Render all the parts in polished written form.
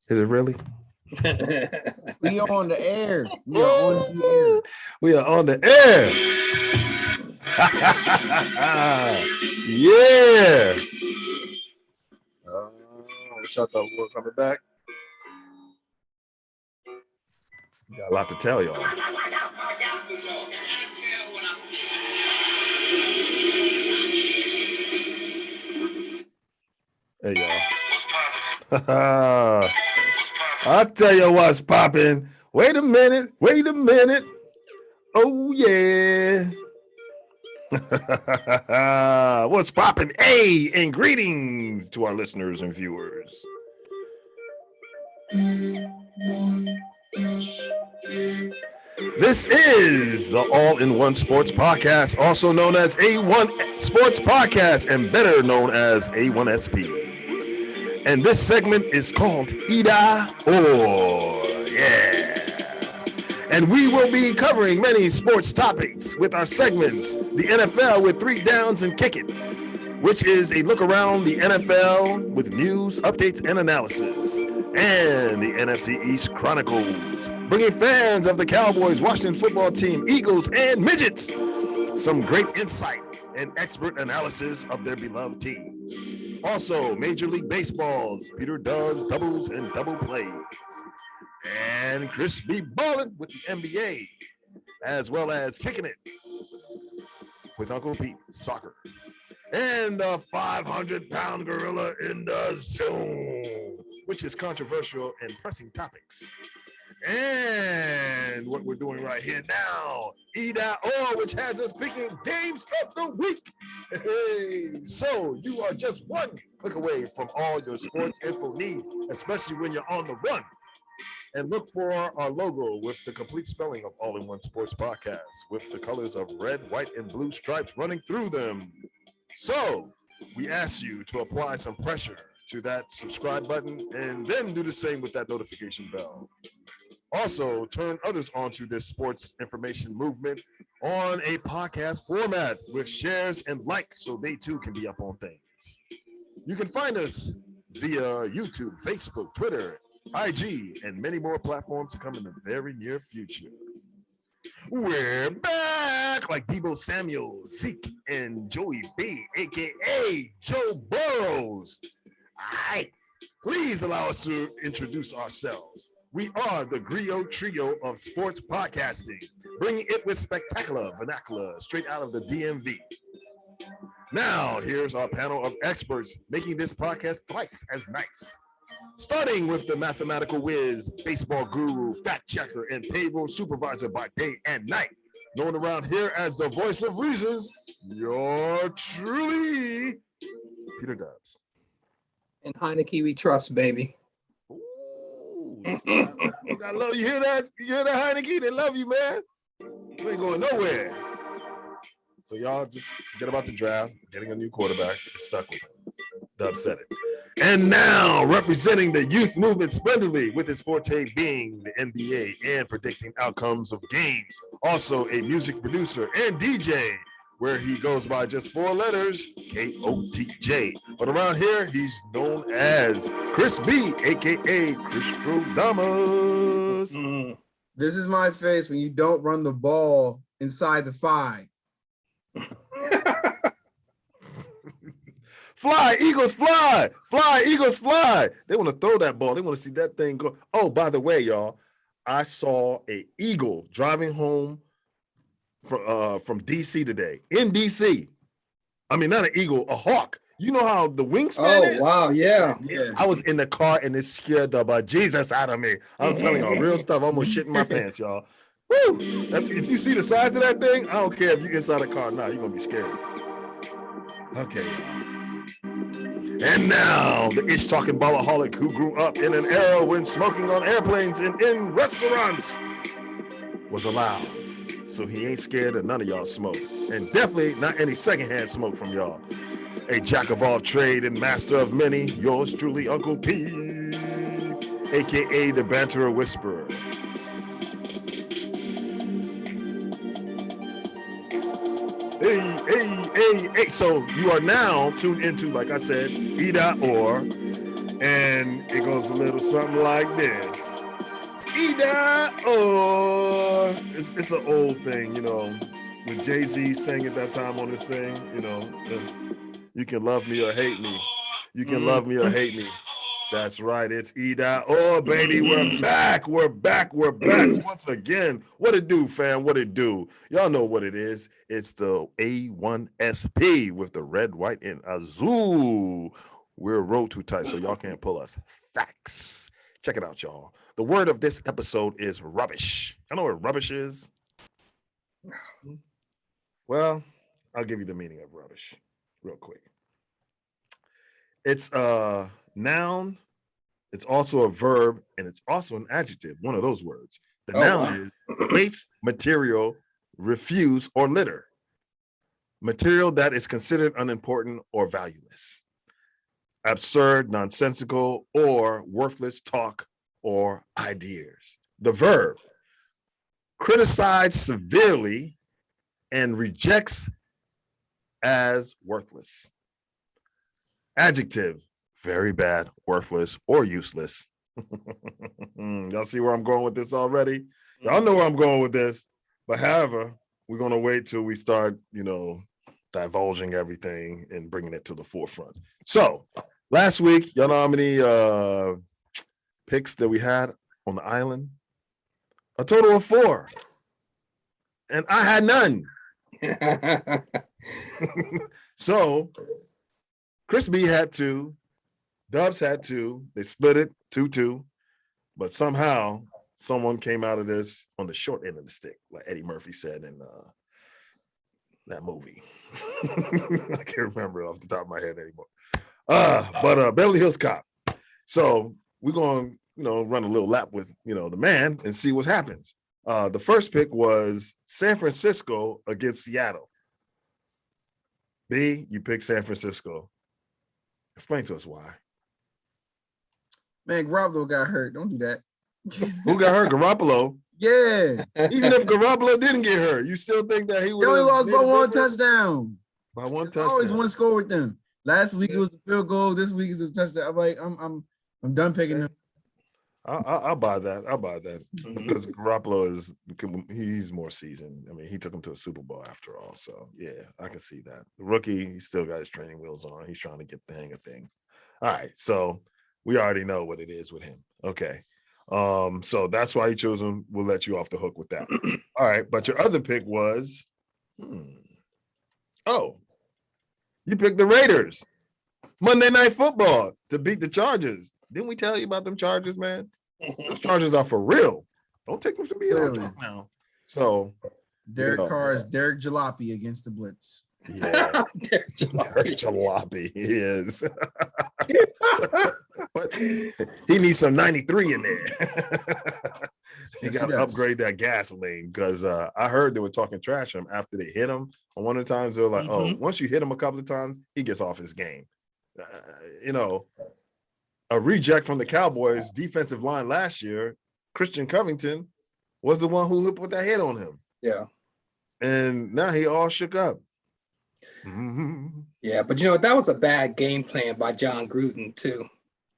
Is it really? We are on the air. We are on the air. We are on the air. Yeah. Which I thought we were coming back. Got a lot to tell y'all. Hey, y'all. I'll tell you what's popping. Wait a minute. Oh, yeah. What's popping? Hey, and greetings to our listeners and viewers. This is the All-in-One Sports Podcast, also known as A1 Sports Podcast, and better known as A1SP. And this segment is called EDA or And we will be covering many sports topics with our segments, the NFL with 3 downs and kick it, which is a look around the NFL with news, updates, and analysis, and the NFC East Chronicles, bringing fans of the Cowboys, Washington football team, Eagles, and Midgets some great insight and expert analysis of their beloved teams. Also, Major League Baseball's Peter does doubles and double plays. And Chris B. Ballin with the NBA, as well as Kicking It with Uncle Pete Soccer. And the 500-pound gorilla in the zone, which is controversial and pressing topics. And what we're doing right here now, EDA or, which has us picking games of the week. Hey, so you are just one click away from all your sports info needs, especially when you're on the run. And look for our logo with the complete spelling of All-in-One Sports Podcast with the colors of red, white, and blue stripes running through them. So we ask you to apply some pressure to that subscribe button and then do the same with that notification bell. Also, turn others onto this sports information movement on a podcast format with shares and likes so they too can be up on things. You can find us via YouTube, Facebook, Twitter, IG, and many more platforms to come in the very near future. We're back like Debo Samuel, Zeke, and Joey B, aka Joe Burrows. All right, please allow us to introduce ourselves. We are the Griot Trio of sports podcasting, bringing it with spectacular vernacular straight out of the DMV. Now, here's our panel of experts making this podcast twice as nice. Starting with the mathematical whiz, baseball guru, fact checker, and payroll supervisor by day and night, known around here as the voice of reasons, you're truly Peter Dubs. And Heineke we trust, baby. Ooh, I love you. Hear that? You hear that, Heineke? They love you, man. You ain't going nowhere. So y'all just forget about the draft, getting a new quarterback. You're stuck with him. Dub said it. And now, representing the youth movement splendidly, with his forte being the NBA and predicting outcomes of games. Also a music producer and DJ, where he goes by just 4 letters, KOTJ. But around here, he's known as Chris B, a.k.a. Christrodamus. This is my face when you don't run the ball inside the 5. Fly, Eagles, fly! Fly, Eagles, fly! They want to throw that ball. They want to see that thing go. Oh, by the way, y'all, I saw an eagle driving home from D.C. today. In D.C. I mean, not an eagle, a hawk. You know how the wingspan is? Oh, wow, yeah. I was in the car and it scared the bejesus out of me. I'm telling y'all, real stuff. I almost shit in my pants, y'all. Woo! If you see the size of that thing, I don't care if you're inside a car or not. You're going to be scared. Okay, y'all. And now, the ish-talking ballaholic who grew up in an era when smoking on airplanes and in restaurants was allowed. So he ain't scared of none of y'all smoke. And definitely not any secondhand smoke from y'all. A jack of all trade and master of many, yours truly, Uncle P, a.k.a. the Banterer Whisperer. Hey. So you are now tuned into, like I said, EDA or, And it goes a little something like this. EDA, oh, it's an old thing, you know, with Jay-Z sang at that time on this thing, you know, you can love me or hate me. You can love me or hate me. That's right. It's EDA. Oh, baby, we're back. We're back. We're back once again. What it do, fam? What it do? Y'all know what it is. It's the A1SP with the red, white, and azul. We're road too tight, so y'all can't pull us. Facts. Check it out, y'all. The word of this episode is rubbish. I know what rubbish is. Well, I'll give you the meaning of rubbish real quick. It's a noun. It's also a verb, and it's also an adjective, one of those words. The noun is waste, material, refuse, or litter. Material that is considered unimportant or valueless. Absurd, nonsensical, or worthless talk or ideas. The verb, criticize severely and rejects as worthless. Adjective, very bad, worthless, or useless. Y'all see where I'm going with this already? Y'all know where I'm going with this. But however, we're going to wait till we start, you know, divulging everything and bringing it to the forefront. So last week, y'all know how many picks that we had on the island? A total of 4. And I had none. So Chris B had 2. Dubs had 2. They split it 2-2. But somehow someone came out of this on the short end of the stick, like Eddie Murphy said in that movie. I can't remember it off the top of my head anymore. But Beverly Hills Cop. So we're going to, you know, run a little lap with, you know, the man and see what happens. The first pick was San Francisco against Seattle. B, you picked San Francisco. Explain to us why. Man, Garoppolo got hurt. Don't do that. Who got hurt? Garoppolo. Yeah. Even if Garoppolo didn't get hurt, you still think that he would They only have lost by made a 1 difference? touchdown. By 1 There's touchdown. always 1 score with them. Last week it was a field goal. This week is a touchdown. I'm like, I'm done picking them. I'll buy that. I'll buy that because Garoppolo he's more seasoned. I mean, he took him to a Super Bowl after all. So yeah, I can see that. The rookie, he still got his training wheels on. He's trying to get the hang of things. All right, so we already know what it is with him. Okay, so that's why he chose him. We'll let you off the hook with that. All right, but your other pick was, oh, you picked the Raiders. Monday Night Football to beat the Chargers. Didn't we tell you about them Chargers, man? Those Chargers are for real. Don't take them to be on top now. So Derek Carr's Derek Jalopy against the Blitz. Yeah, Derek Jalopy is. But he needs some 93 in there. He got to upgrade that gasoline because I heard they were talking trash to him after they hit him. On one of the times they were like, "Oh, once you hit him a couple of times, he gets off his game." You know, a reject from the Cowboys defensive line last year, Christian Covington, was the one who put that hit on him. Yeah. And now he all shook up. Yeah, but you know, that was a bad game plan by John Gruden, too.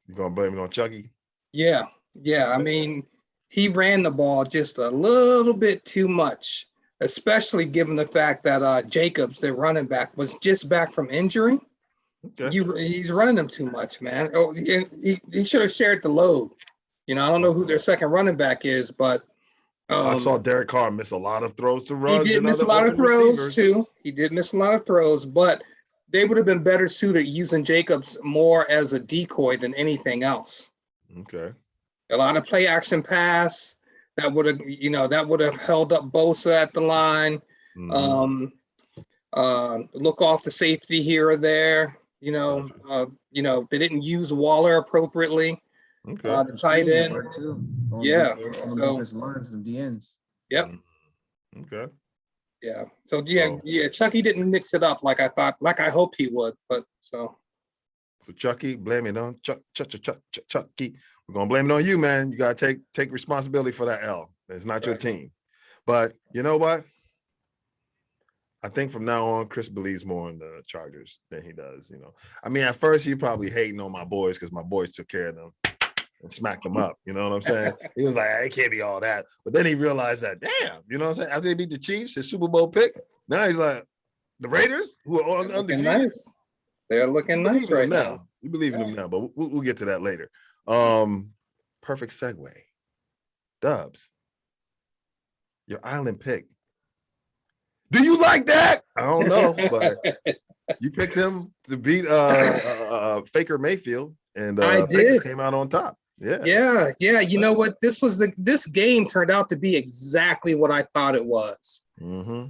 You going to blame it on Chucky? Yeah. I mean, he ran the ball just a little bit too much, especially given the fact that Jacobs, their running back, was just back from injury. Okay. He's running them too much, man. Oh, he should have shared the load. You know, I don't know who their second running back is, but I saw Derek Carr miss a lot of throws to Ruggs. He did miss a lot of throws too. He did miss a lot of throws, but they would have been better suited using Jacobs more as a decoy than anything else. Okay. A lot of play action pass that would have held up Bosa at the line. Look off the safety here or there. They didn't use Waller appropriately. Okay. The tight end too. Yeah. So defensive lines and DNs. Yep. Okay. Yeah. So Chucky didn't mix it up like I thought, like I hoped he would, but so. So Chucky, blame it on Chucky. We're gonna blame it on you, man. You gotta take responsibility for that L. It's not your team. But you know what? I think from now on, Chris believes more in the Chargers than he does. I mean, at first he probably hating on my boys because my boys took care of them and smacked them up. You know what I'm saying? He was like, it can't be all that. But then he realized that, damn, you know what I'm saying? After they beat the Chiefs, his Super Bowl pick, now he's like, the Raiders, who are undefeated. Nice. They're looking nice right now. You believe in them now, but we'll get to that later. Perfect segue. Dubs, your island pick. Do you like that? I don't know, but you picked him to beat Faker Mayfield, and I Faker did. came out on top. Yeah. You know what? This game turned out to be exactly what I thought it was. Mm-hmm.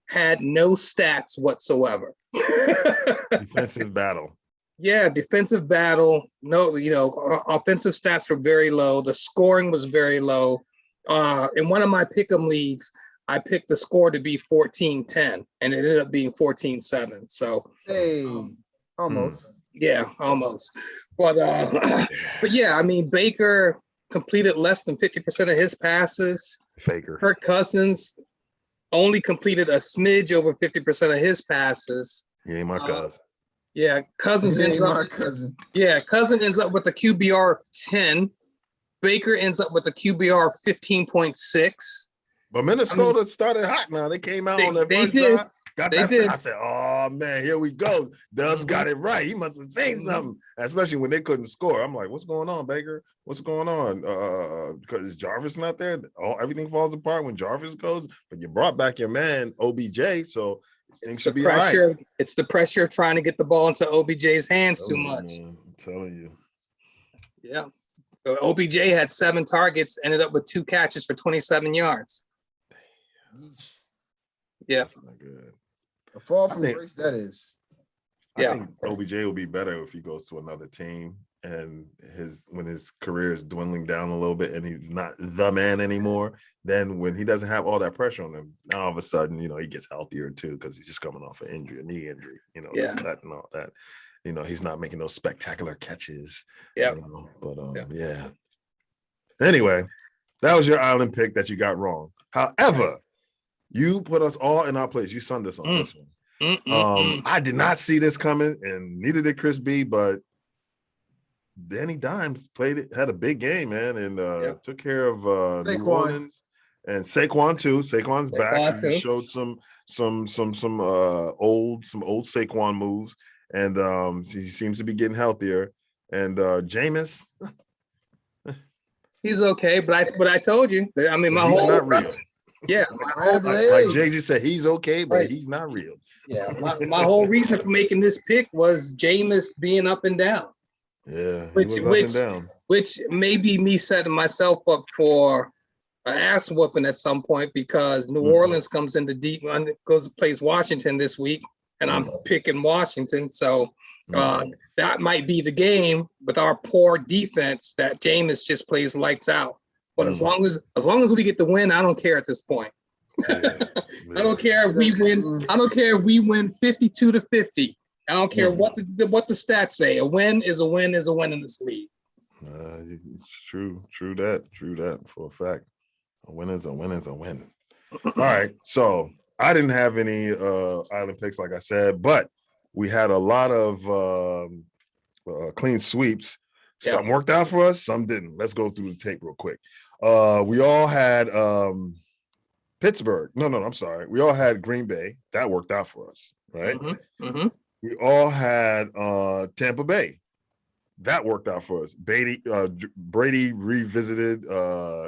Had no stats whatsoever. Defensive battle. Yeah, defensive battle. No, offensive stats were very low. The scoring was very low. In one of my pick'em leagues, I picked the score to be 14-10, and it ended up being 14-7. So, almost. Yeah, almost. But yeah, I mean, Baker completed less than 50% of his passes. Faker. Kirk Cousins only completed a smidge over 50% of his passes. He ain't my cousin. Yeah, Cousins ends up with a QBR of 10. Baker ends up with a QBR of 15.6. But Minnesota started hot now. They came out on that first drive. I said, oh, man, here we go. Dubs got it right. He must have seen something, especially when they couldn't score. I'm like, what's going on, Baker? What's going on? Because Jarvis not there. Everything falls apart when Jarvis goes. But you brought back your man, OBJ, so things should be all right. It's the pressure of trying to get the ball into OBJ's hands too much. I'm telling you. Yeah. OBJ had 7 targets, ended up with 2 catches for 27 yards. Yeah. That's not good. A fall from grace, that is. I think OBJ will be better if he goes to another team and when his career is dwindling down a little bit and he's not the man anymore. Then when he doesn't have all that pressure on him, now all of a sudden, he gets healthier too because he's just coming off an injury, a knee injury, cut and all that. He's not making those spectacular catches. Yeah. Yeah. Anyway, that was your island pick that you got wrong. However, you put us all in our place. You sunned us on this one. I did not see this coming, and neither did Chris B. But Danny Dimes had a big game, man, and took care of New Orleans and Saquon too. Saquon's back. He showed some old Saquon moves, and he seems to be getting healthier. And Jameis, he's okay, but I told you. I mean, my whole not real. Yeah, like Jay-Z said, he's okay, but he's not real. Yeah, my whole reason for making this pick was Jameis being up and down. Yeah, which may be me setting myself up for an ass whooping at some point because New Orleans comes into plays Washington this week, and I'm picking Washington. So that might be the game with our poor defense that Jameis just plays lights out. But as long as we get the win, I don't care at this point. I don't care if we win. I don't care if we win 52-50. I don't care what the stats say. A win is a win is a win in this league. It's true that for a fact. A win is a win is a win. All right, so I didn't have any island picks, like I said, but we had a lot of clean sweeps. Some worked out for us, some didn't. Let's go through the tape real quick. We all had Pittsburgh. No, I'm sorry. We all had Green Bay. That worked out for us, right? We all had Tampa Bay. That worked out for us. Brady revisited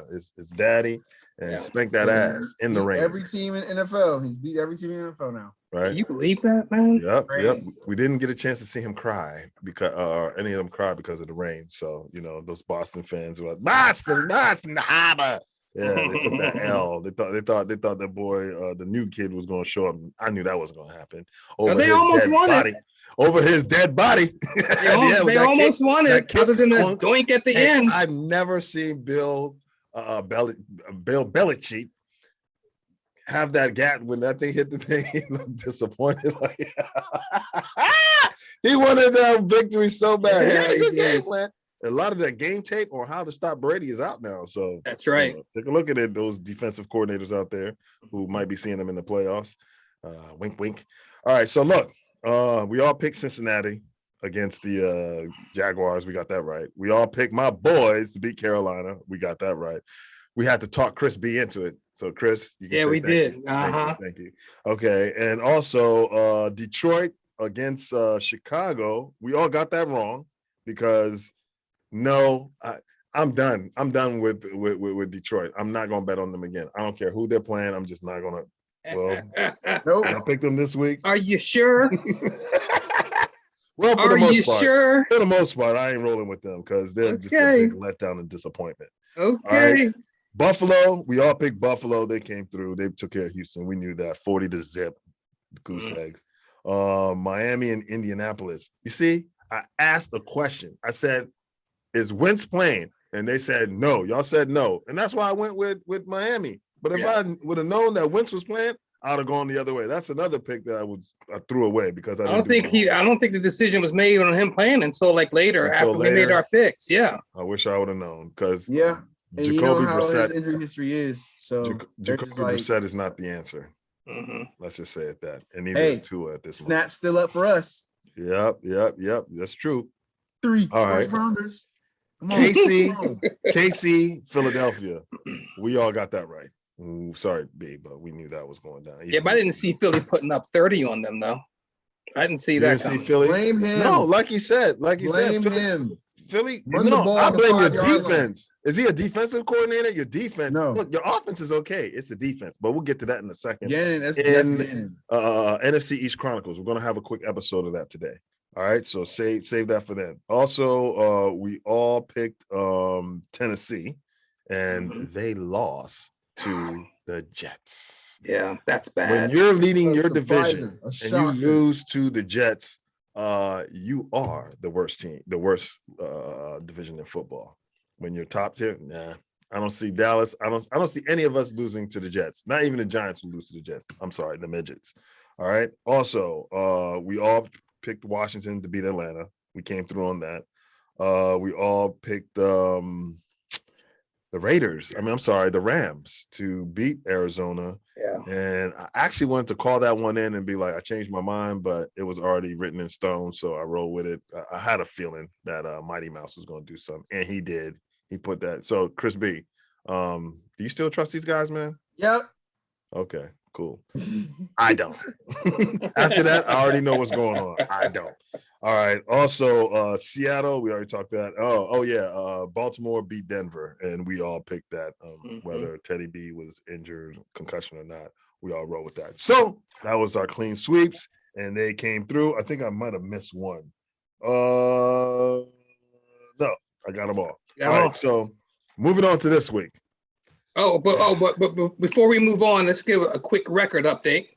his daddy and spanked that ass in the rain. Every team in NFL. He's beat every team in NFL now. Right? Can you believe that, man? Yep. We didn't get a chance to see him cry because any of them cry because of the rain. So those Boston fans were like, Boston, the harbor. Yeah, they took that L. They thought that boy, the new kid, was going to show up. I knew that wasn't going to happen. They almost won it. Over his dead body. They almost won it. Other than the doink at the end. I've never seen Bill Belichick have that gap when that thing hit the thing. He looked disappointed. He wanted that victory so bad. He had a good game plan. A lot of that game tape on how to stop Brady is out now. So that's right. Take a look at it. Those defensive coordinators out there who might be seeing them in the playoffs. Wink, wink. All right, so look, we all picked Cincinnati against the Jaguars. We got that right. We all picked my boys to beat Carolina. We got that right. We had to talk Chris B into it. So Chris, you can say we thank did. you. Thank you. Okay, and also Detroit against Chicago. We all got that wrong because I'm done. I'm done with Detroit. I'm not gonna bet on them again. I don't care who they're playing. I'm just not gonna. Well, Nope. I picked them this week. Are you sure? Well, for Are the most you part, sure? for the most part, I ain't rolling with them because they're just a Okay. big letdown and disappointment. Okay. All right. Buffalo, we all picked Buffalo. They came through. They took care of Houston. We knew that 40-0, goose eggs. Miami and Indianapolis. You see, I asked a question. I said, "Is Wentz playing?" And they said no. Y'all said no, and that's why I went with Miami. But if I would have known that Wentz was playing, I'd have gone the other way. That's another pick that I threw away because I don't think the decision was made on him playing until like later after we made our picks. Yeah. I wish I would have known because Yeah. And Jacoby you know how Brissett, his injury history is. So Jacoby Brissett is not the answer. Mm-hmm. Let's just say it that. And neither is Tua at this snap still up for us. Yep. That's true. 3 all right. rounders. Come on. KC, Philadelphia. We all got that right. Ooh, sorry, B, but we knew that was going down. Yeah, but I didn't see Philly putting up 30 on them though. I didn't see that. See Philly. Blame him. No, like you said, blame him. Philly. Run the ball I blame your 5-yard defense. Is he a defensive coordinator? Your defense. No. Look, your offense is okay. It's the defense, but we'll get to that in a second. Yeah, that's NFC East Chronicles. We're gonna have a quick episode of that today. All right, so save that for then. Also, we all picked Tennessee, and they lost to the Jets. Yeah, that's bad. When you're leading your division and you lose to the Jets, you are the worst team, the worst division in football. When you're top tier, nah. I don't see Dallas. I don't see any of us losing to the Jets. Not even the Giants will lose to the Jets. I'm sorry, the midgets. All right. Also, we all picked Washington to beat Atlanta. We came through on that. We all picked the Raiders. The Rams to beat Arizona. Yeah. And I actually wanted to call that one in and be like, I changed my mind, but it was already written in stone. So I rolled with it. I had a feeling that Mighty Mouse was going to do something. And he did. He put that. So Chris B, do you still trust these guys, man? Yep. Okay, cool. I don't. After that, I already know what's going on. I don't. All right. Also, Seattle, we already talked that. Oh yeah. Baltimore beat Denver, and we all picked that. Whether Teddy B was injured, concussion or not, we all roll with that. So that was our clean sweeps, and they came through. I think I might have missed one. No, I got them all. All right. So moving on to this week. But before we move on, let's give a quick record update.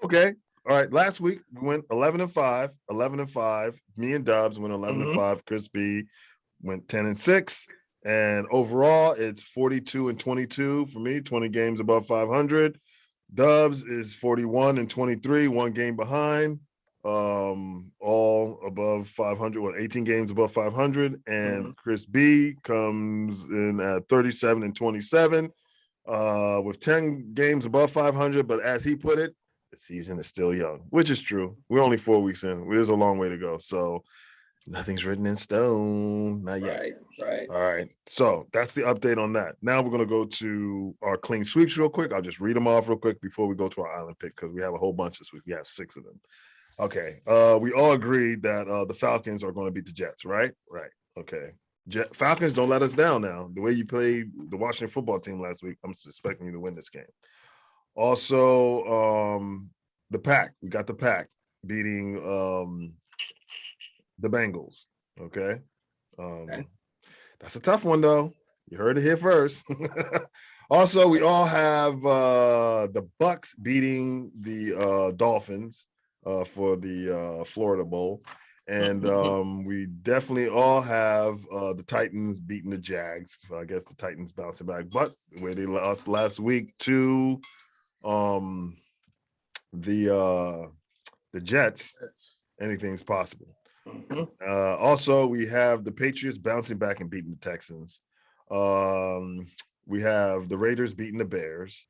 Okay. All right. Last week we went 11-5. 11-5. Me and Dubs went 11-5. Chris B went 10-6. And overall, it's 42-22 for me. 20 games above 500. Dubs is 41-23, 1 game behind. All above 500. 18 games above 500. And Chris B comes in at 37-27. With 10 games above 500, but as he put it, the season is still young, which is true. We're only 4 weeks in. There's a long way to go. So nothing's written in stone. Not yet. Right. All right. So that's the update on that. Now we're going to go to our clean sweeps real quick. I'll just read them off real quick before we go to our island pick because we have a whole bunch this week. We have 6 of them. Okay. We all agreed that the Falcons are going to beat the Jets, right? Right. Okay. Falcons, don't let us down now. The way you played the Washington football team last week, I'm expecting you to win this game. Also, the Pack. We got the Pack beating the Bengals. Okay. That's a tough one, though. You heard it here first. Also, we all have the Bucks beating the Dolphins for the Florida Bowl. And we definitely all have the Titans beating the Jags. I guess the Titans bouncing back, but where they lost last week to the Jets, anything's possible. Also, we have the Patriots bouncing back and beating the Texans. We have the Raiders beating the Bears.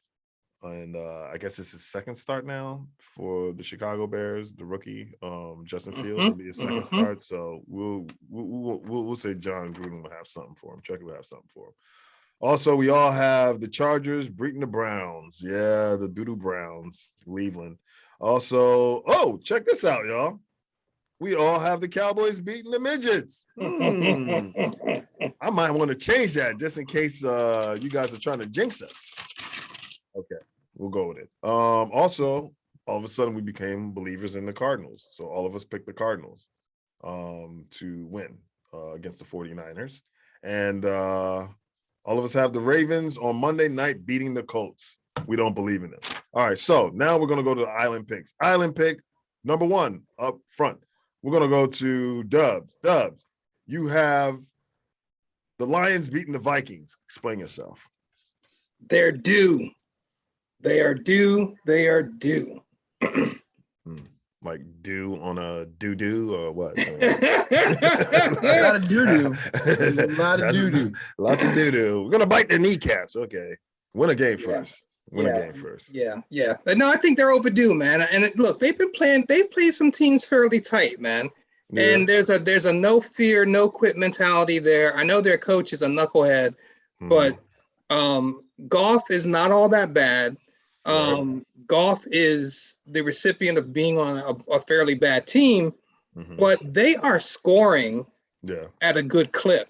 and I guess it's his second start now for the Chicago Bears. The rookie, Justin Fields, will be his second start. So we'll say John Gruden will have something for him. Chuck will have something for him. Also, we all have the Chargers beating the Browns. Yeah, the Doodoo Browns, Cleveland. Also, oh, check this out, y'all. We all have the Cowboys beating the Midgets. I might want to change that just in case you guys are trying to jinx us. Okay, we'll go with it. Also, all of a sudden we became believers in the Cardinals. So all of us picked the Cardinals to win against the 49ers. And all of us have the Ravens on Monday night beating the Colts. We don't believe in them. All right, so now we're going to go to the Island picks. Island pick number 1 up front. We're going to go to Dubs. Dubs, you have the Lions beating the Vikings. Explain yourself. They're due. They are due. They are due. Like dew on a doo-doo or what? A lot of doo-doo. A lot of doo-doo. Lots of doo-doo. We're going to bite their kneecaps. Okay. Win a game first. Win a game first. Yeah. No, I think they're overdue, man. And look, they've played some teams fairly tight, man. Yeah. And there's a no fear, no quit mentality there. I know their coach is a knucklehead, but Goff is not all that bad. Goff is the recipient of being on a fairly bad team, but they are scoring at a good clip.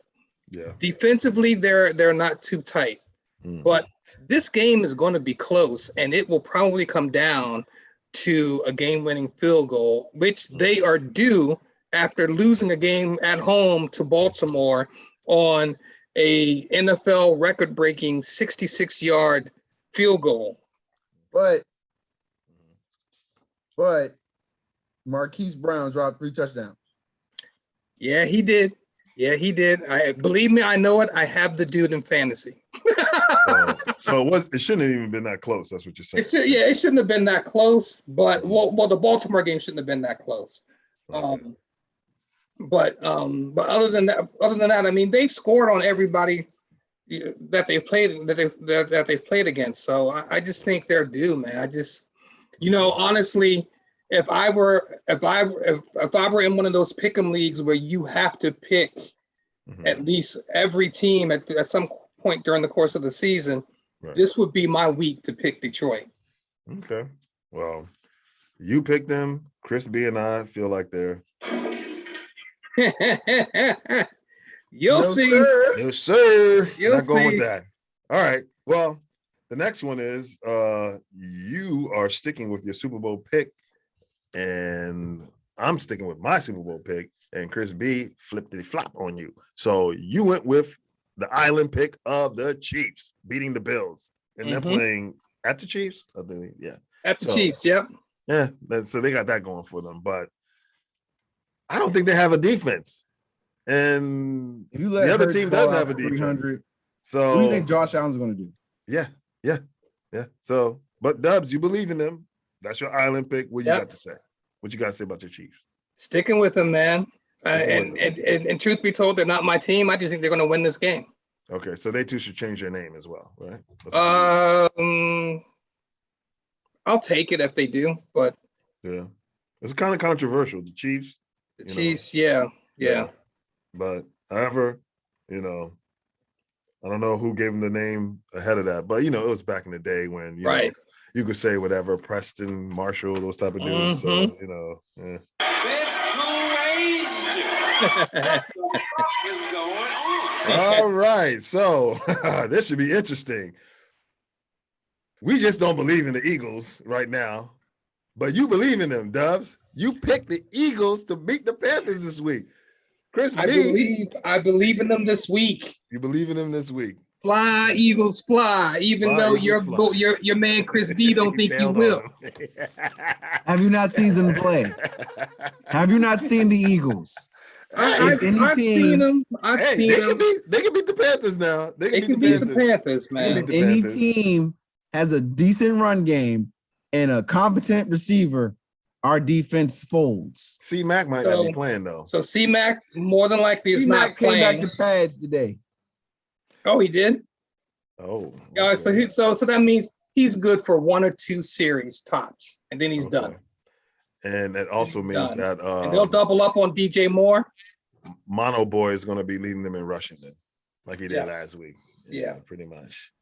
Yeah. Defensively, they're not too tight. But this game is going to be close, and it will probably come down to a game-winning field goal, which they are due after losing a game at home to Baltimore on a NFL record-breaking 66-yard field goal. But Marquise Brown dropped 3 touchdowns. Yeah, he did. I believe me, I know it. I have the dude in fantasy. So it shouldn't have even been that close. That's what you're saying. It shouldn't have been that close. But the Baltimore game shouldn't have been that close. Okay. But other than that, I mean, they've scored on everybody that they've played against. So I just think they're due, man. Honestly, if I were in one of those pick'em leagues where you have to pick at least every team at some point during the course of the season, this would be my week to pick Detroit. Okay. Well, you pick them. Chris B and I feel like they're. You'll see. Sir. Yes, sir. You'll see. Going with that. All right. Well, the next one is you are sticking with your Super Bowl pick, and I'm sticking with my Super Bowl pick, and Chris B flipped the flop on you. So you went with the island pick of the Chiefs beating the Bills, and they're playing at the Chiefs. At the Chiefs. Yep. Yeah. So they got that going for them, but I don't think they have a defense. And the other team does have a defense. So what do you think Josh Allen's going to do? Yeah. So, but Dubs, you believe in them. That's your island pick. What you got to say? What you got to say about your Chiefs? Sticking with them, man. And truth be told, they're not my team. I just think they're going to win this game. Okay, so they too should change their name as well, right? I'll take it if they do, but yeah, it's kind of controversial. The Chiefs. Yeah. But however, I don't know who gave them the name ahead of that, but it was back in the day when you could say whatever, Preston, Marshall, those type of dudes. So yeah. What is going on? All right, so this should be interesting. We just don't believe in the Eagles right now, but you believe in them, Dubs. You picked the Eagles to beat the Panthers this week. Chris B, I believe in them this week. You believe in them this week. Fly, Eagles, fly. Even though your man Chris B don't think you will. Have you not seen them play? Have you not seen the Eagles? I've seen them. They can beat the Panthers now. They can beat the Panthers, man. If any team has a decent run game and a competent receiver, our defense folds. C-Mac might not be playing though. So C-Mac more than likely is not playing. Came back to pads today. Oh, he did? Oh. Okay. So that means he's good for 1 or 2 series tops, and then he's Okay. done. And that also He's means done. that And they'll double up on DJ Moore. Mono Boy is going to be leading them in rushing then, like he did Yes. last week. Yeah. Pretty much.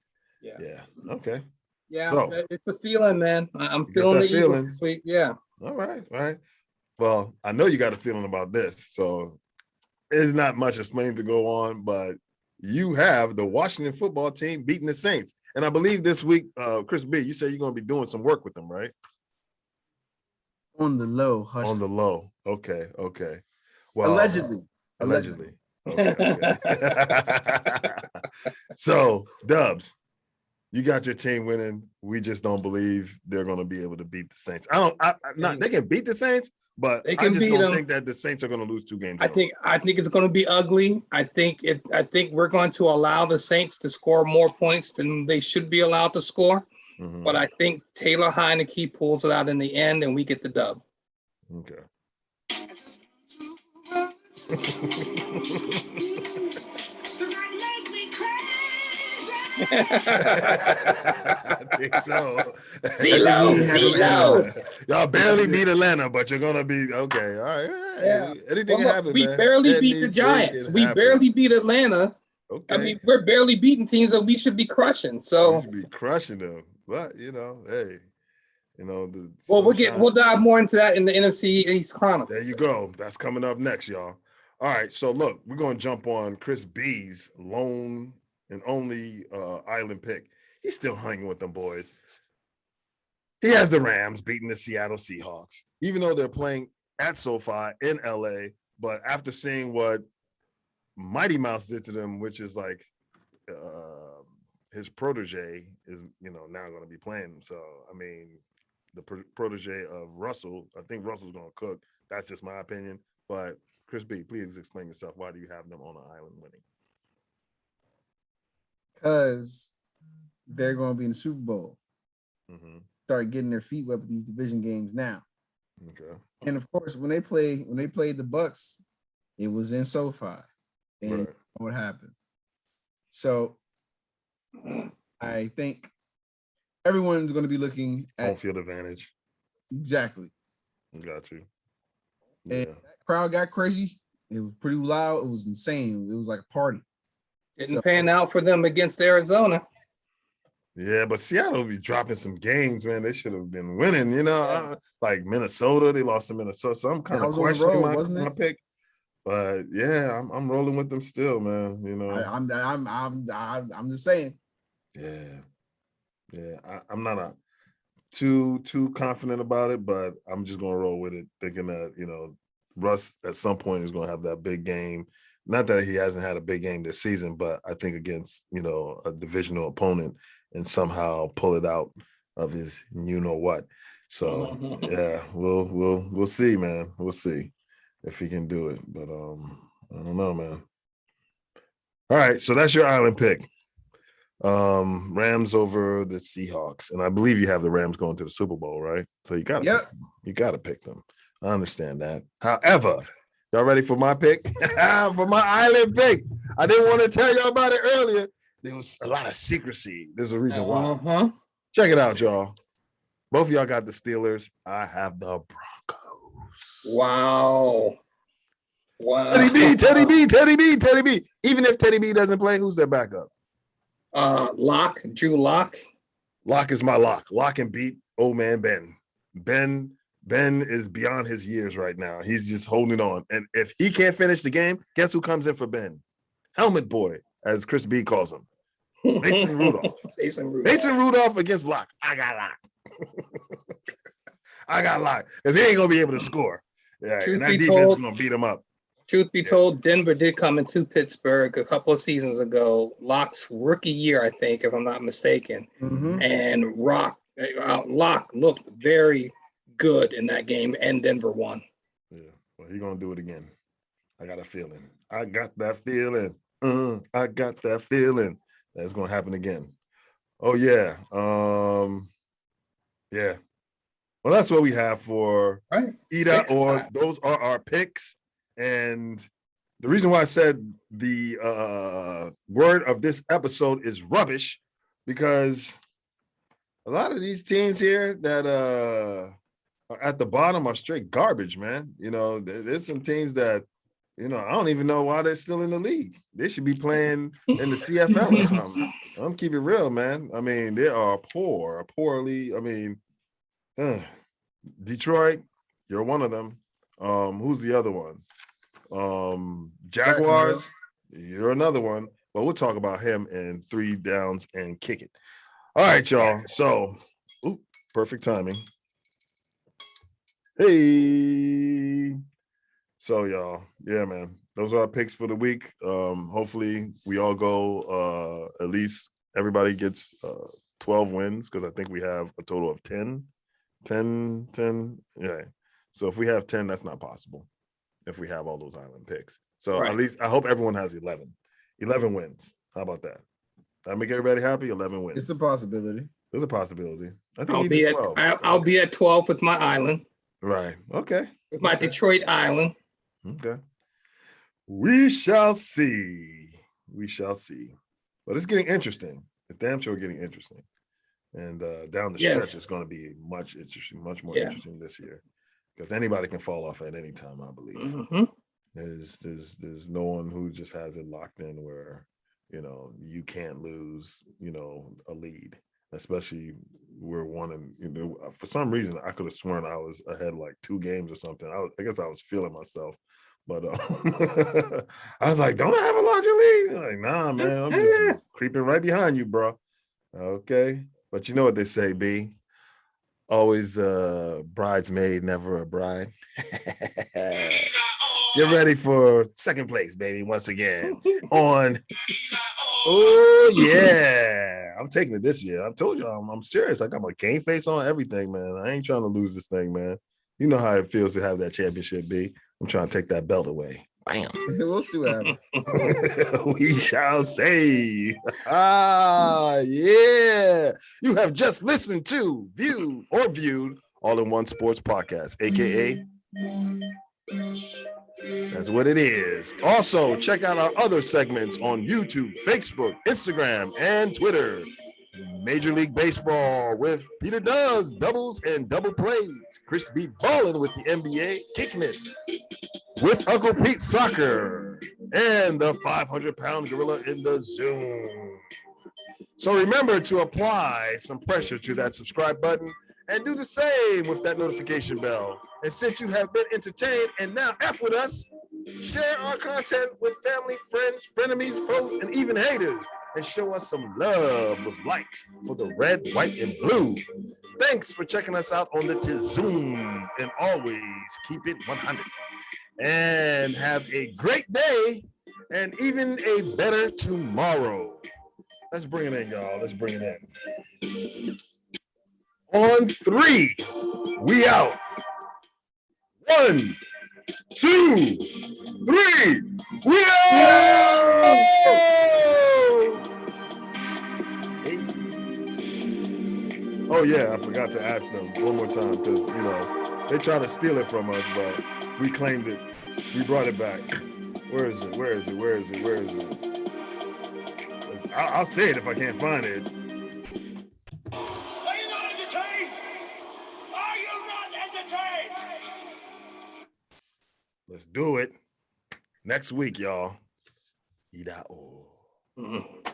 Yeah. Yeah. Okay. Yeah. So It's a feeling, man. I'm you got feeling that the Eagles feeling? this week. Yeah. All right. All right. Well, I know you got a feeling about this, so there's not much explaining to go on, but you have the Washington football team beating the Saints. And I believe this week, Chris B, you said you're going to be doing some work with them, right? On the low, hush. On the low. Okay. Okay. Well, Allegedly. Allegedly. Okay. Okay. So, Dubs, you got your team winning. We just don't believe they're going to be able to beat the Saints. They can beat the Saints, but They I can just beat don't them. think that the Saints are going to lose 2 games. I think it's going to be ugly. I think we're going to allow the Saints to score more points than they should be allowed to score. Mhm. But I think Taylor Heineke pulls it out in the end, and we get the dub. Okay. I think so. Y'all barely beat Atlanta, but you're gonna be okay. All right. Yeah. Anything Well, can look, happen, we man. barely beat the Anything Giants. can We happen. barely beat Atlanta. Okay. I mean, we're barely beating teams that we should be crushing. You So, should be crushing them. But hey, the we'll dive more into that in the NFC East Chronicles. There you go. That's coming up next, y'all. All right. So look, we're gonna jump on Chris B's lone and only island pick. He's still hanging with them boys. He has the Rams beating the Seattle Seahawks, even though they're playing at SoFi in LA. But after seeing what Mighty Mouse did to them, which is like his protege is, now going to be playing him. So, I mean, the protege of Russell, I think Russell's going to cook. That's just my opinion. But Chris B, please explain yourself. Why do you have them on an island winning? Because they're going to be in the Super Bowl. Mm-hmm. Start getting their feet wet with these division games now. Okay. And of course, when they played the Bucks, it was in SoFi, and what happened. So I think everyone's going to be looking at home field advantage. Exactly. Got you. Yeah. And that crowd got crazy. It was pretty loud. It was insane. It was like a party. Didn't pan out for them against Arizona. Yeah, but Seattle will be dropping some games, man. They should have been winning, like Minnesota. They lost to Minnesota. So I'm kind of questioning my pick. But yeah, I'm rolling with them still, man. I'm just saying. Yeah. I'm not too confident about it, but I'm just gonna roll with it, thinking that Russ at some point is gonna have that big game. Not that he hasn't had a big game this season, but I think against a divisional opponent and somehow pull it out of his what. So yeah, we'll see, man. We'll see if he can do it. But I don't know, man. All right, so that's your island pick. Rams over the Seahawks. And I believe you have the Rams going to the Super Bowl, right? So you gotta pick them. I understand that. However, y'all ready for my pick? For my island pick. I didn't want to tell y'all about it earlier. There was a lot of secrecy. There's a reason why. Check it out, y'all. Both of y'all got the Steelers. I have the Broncos. Wow. Teddy B. Even if Teddy B doesn't play, who's their backup? Drew Lock. Lock is my lock. Lock and beat old man Ben. Ben is beyond his years right now. He's just holding on. And if he can't finish the game, guess who comes in for Ben? Helmet boy, as Chris B calls him. Mason Rudolph. Mason Rudolph against Lock. I got Lock. Because he ain't going to be able to score. Yeah, and that defense is going to beat him up. Truth be told, Denver did come into Pittsburgh a couple of seasons ago. Lock's rookie year, I think, if I'm not mistaken. Mm-hmm. And Lock looked very good in that game, and Denver won. Yeah, well, he's going to do it again. I got a feeling. I got that feeling that's going to happen again. Oh, yeah. Yeah. Well, that's what we have for EDA, or those are our picks. And the reason why I said the word of this episode is rubbish, because a lot of these teams here that are at the bottom are straight garbage, man. You know, there's some teams that, you know, I don't even know why they're still in the league. They should be playing in the CFL or something. I'm keeping it real, man. I mean, they are poorly. I mean, Detroit, you're one of them. Who's the other one? Jaguars, you're another one. But we'll talk about him in 3 downs and kick it. All right, y'all. So, perfect timing. Hey. So, y'all, yeah, man. Those are our picks for the week. Hopefully, we all go. At least everybody gets 12 wins because I think we have a total of 10. Yeah. So if we have 10, that's not possible if we have all those island picks. So Right. At least I hope everyone has 11. 11 wins. How about that? That make everybody happy? 11 wins. It's a possibility. There's a possibility. I think I'll even be 12. I'll be at 12 with my island, Right. Okay. with my Okay. Detroit island. Okay. We shall see. We shall see. But it's getting interesting. It's damn sure getting interesting. And down the stretch, it's going to be much more interesting this year. Because anybody can fall off at any time, I believe. Mm-hmm. There's no one who just has it locked in where, you know, you can't lose, you know, a lead. Especially we're one and, you know, for some reason I could have sworn I was ahead like 2 games or something. I guess I was feeling myself, but I was like, don't I have a larger lead? Like, nah, man, I'm just creeping right behind you, bro. Okay, but you know what they say, B? Always a bridesmaid, never a bride. Get ready for second place, baby, once again on. Oh yeah, I'm taking it this year. I told you I'm serious. I got my game face on, everything, man. I ain't trying to lose this thing, man. You know how it feels to have that championship, B. I'm trying to take that belt away. Bam. We'll see what happens. We shall see. Yeah. You have just listened to, viewed All in One Sports Podcast, aka. That's what it is. Also, check out our other segments on YouTube, Facebook, Instagram, and Twitter. Major League Baseball with Peter Doves, doubles and double plays. Chris B. Ballin with the NBA, kicking it with Uncle Pete Soccer and the 500-pound gorilla in the Zoom. So remember to apply some pressure to that subscribe button and do the same with that notification bell. And since you have been entertained and now F with us, share our content with family, friends, frenemies, foes, and even haters, and show us some love with likes for the red, white, and blue. Thanks for checking us out on the Zoom, and always keep it 100. And have a great day and even a better tomorrow. Let's bring it in, y'all. Let's bring it in. On 3, we out. 1, 2, 3, we out! Oh yeah, I forgot to ask them one more time because, you know, they try to steal it from us, but we claimed it. We brought it back. Where is it? Where is it? Where is it? Where is it? I'll say it if I can't find it. Are you not entertained? Are you not entertained? Let's do it. Next week, y'all. EDA. Mm-hmm.